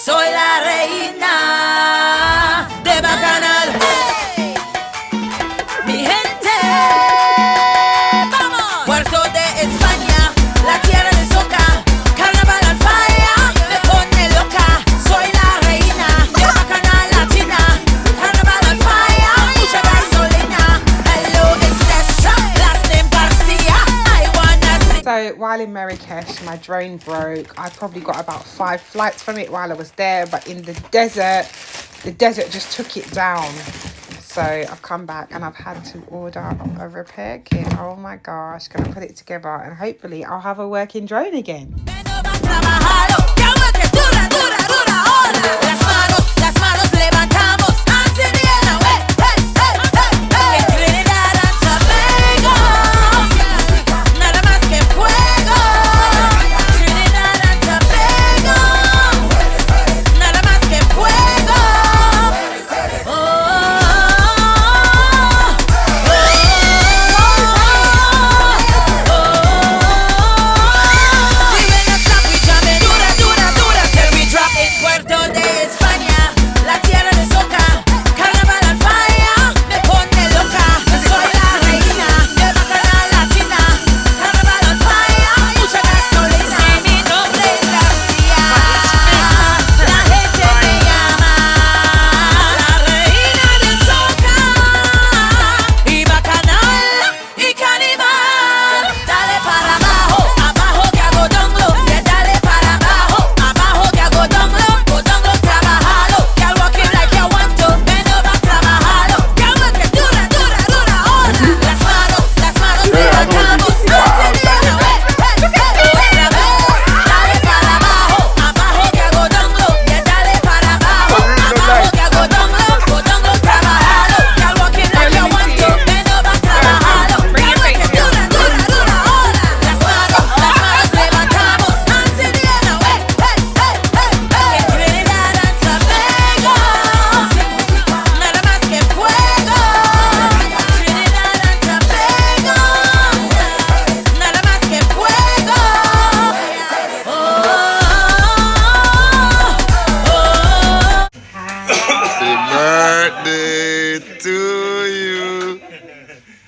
Soy la reina de Bacanal. Mi gente, vamos. Puerto de España, la tierra de soca. Carnaval on fire, me pone loca. Soy la reina de Bacanal Latina. Carnaval on fire, mucha gasolina. Hello, it's Destra, last name Garcia. I wanna see. So while in Marrakesh, my drone broke. I probably got about 5 flights from it while I was there, but in the desert just took it down. So I've come back and I've had to order a repair kit. Oh my gosh, gonna put it together and hopefully I'll have a working drone again.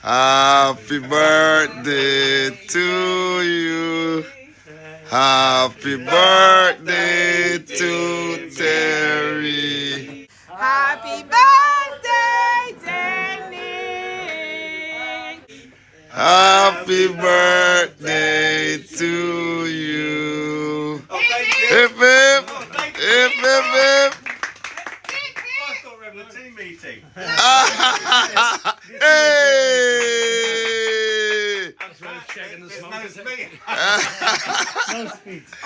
Happy birthday to you. Happy birthday to Terry. Happy birthday, Danny. Happy birthday to you. Hip hip, hip hip hip. I thought we were having a team meeting. Hey!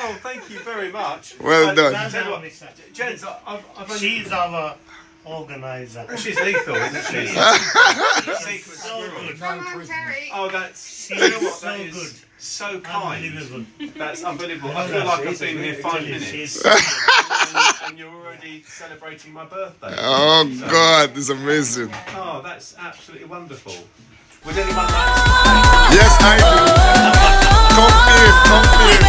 Oh, thank you very much. Well done. Gents, She's our organizer. She's lethal, isn't she? Secret So good. Oh, that's She's you know what, so that is good. so kind. Unbelievable. That's unbelievable. I feel like I've been here 5 minutes, She's and you're already celebrating my birthday. Oh God, this is amazing. Oh, that's absolutely wonderful. Would anyone like to? Yes, I do. Come in, come in.